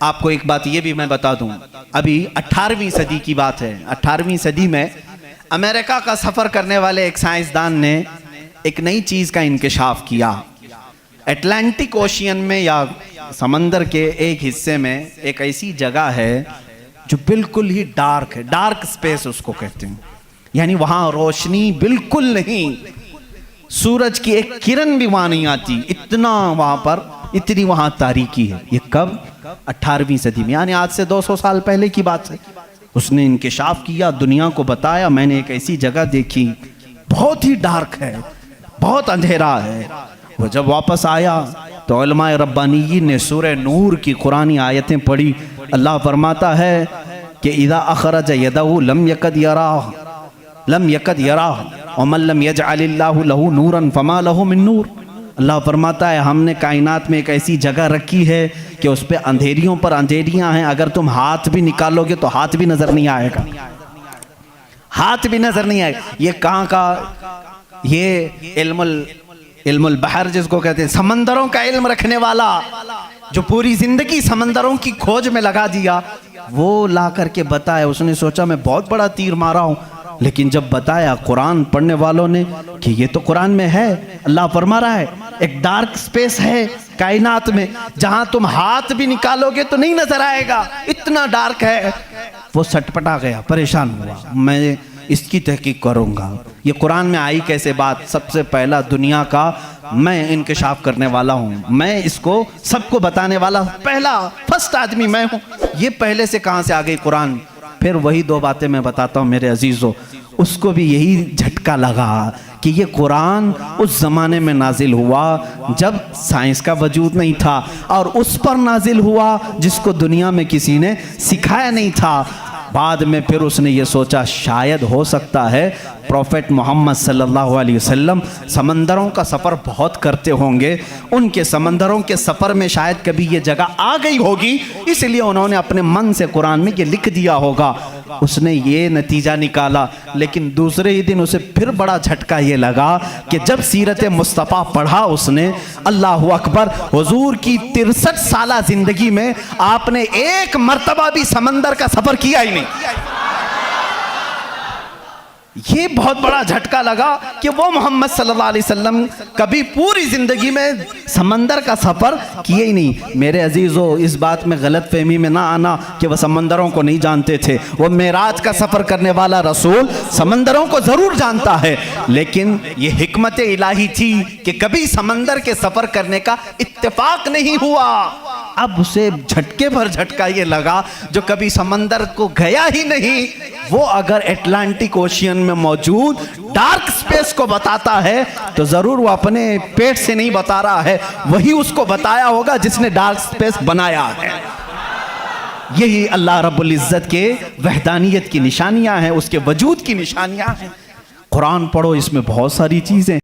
आपको एक बात ये भी मैं बता दूं, अभी 18वीं सदी की बात है। 18वीं सदी में अमेरिका का सफ़र करने वाले एक साइंसदान ने एक नई चीज़ का इंकशाफ किया। अटलांटिक ओशियन में या समंदर के एक हिस्से में एक ऐसी जगह है जो बिल्कुल ही डार्क है, डार्क स्पेस उसको कहते हैं, यानी वहाँ रोशनी बिल्कुल नहीं, सूरज की एक किरण भी वहाँ नहीं आती, इतना वहाँ पर, इतनी वहाँ तारीकी है। ये कब? 18वीं सदी में, यानी आज से 200 साल पहले की बात है। उसने इंकशाफ किया, दुनिया को बताया, मैंने एक ऐसी जगह देखी, बहुत ही डार्क है, बहुत अंधेरा है। वो जब वापस आया तो उलमाए रब्बानीयीन ने सूरह नूर की कुरानी आयतें पढ़ी। अल्लाह फरमाता है कि इज़ा अखरज यदहु लम यकद यराह व मन लम यजअलिल्लाहु लहू नूरन फमा लहू मिन नूर। अल्लाह फरमाता है हमने कायनात में एक ऐसी जगह रखी है कि उस पर अंधेरियों पर अंधेरियां हैं, अगर तुम हाथ भी निकालोगे तो हाथ भी नजर नहीं आएगा, हाथ भी नजर नहीं आएगा। ये कहाँ का? ये इल्मुल बहर जिसको कहते हैं, समंदरों का इल्म रखने वाला, जो पूरी जिंदगी समंदरों की खोज में लगा दिया, वो ला करके बताया। उसने सोचा मैं बहुत बड़ा तीर मारा हूं, लेकिन जब बताया कुरान पढ़ने वालों ने कि ये तो कुरान में है, अल्लाह फरमा रहा है एक डार्क स्पेस है कायनात में जहां तुम हाथ भी निकालोगे तो नहीं नजर आएगा, इतना डार्क है। वो सटपटा गया, परेशान हुआ, मैं इसकी तहकीक करूंगा। ये कुरान में आई कैसे बात? सबसे पहला दुनिया का मैं इंकशाफ करने वाला हूं, मैं इसको सबको बताने वाला पहला फर्स्ट आदमी मैं हूं। ये पहले से कहां से आ गई कुरान? फिर वही दो बातें मैं बताता हूँ मेरे अजीज़ों। उसको भी यही झटका लगा कि ये कुरान उस ज़माने में नाजिल हुआ जब साइंस का वजूद नहीं था, और उस पर नाजिल हुआ जिसको दुनिया में किसी ने सिखाया नहीं था। बाद में फिर उसने ये सोचा शायद हो सकता है प्रॉफेट मोहम्मद सल्लल्लाहु अलैहि वसल्लम समंदरों का सफ़र बहुत करते होंगे, उनके समंदरों के सफ़र में शायद कभी ये जगह आ गई होगी, इसलिए उन्होंने अपने मन से कुरान में ये लिख दिया होगा। उसने ये नतीजा निकाला। लेकिन दूसरे ही दिन उसे फिर बड़ा झटका ये लगा कि जब सीरत मुस्तफ़ा पढ़ा उसने, अल्लाह अकबर, हुजूर की 63 साला जिंदगी में आपने एक मर्तबा भी समंदर का सफ़र किया ही नहीं। ये बहुत बड़ा झटका लगा कि वो मोहम्मद सल्लल्लाहु अलैहि वसल्लम कभी पूरी जिंदगी में समंदर का सफर किए ही नहीं। मेरे अजीजों, इस बात में गलत फहमी में ना आना कि वह समंदरों को नहीं जानते थे। वो मेराज का सफर करने वाला रसूल समंदरों को जरूर जानता है, लेकिन ये हिकमत इलाही थी कि कभी समंदर के सफर करने का इत्तेफाक नहीं हुआ। अब उसे झटके भर झटका ये लगा जो कभी समंदर को गया ही नहीं, वो अगर अटलांटिक ओशियन में मौजूद डार्क स्पेस को बताता है तो जरूर वो अपने पेट से नहीं बता रहा है, वही उसको बताया होगा जिसने डार्क स्पेस बनाया है। यही अल्लाह रब्बुल इज्जत के वहदानियत की निशानियां हैं, उसके वजूद की निशानियां हैं। कुरान पढ़ो, इसमें बहुत सारी चीजें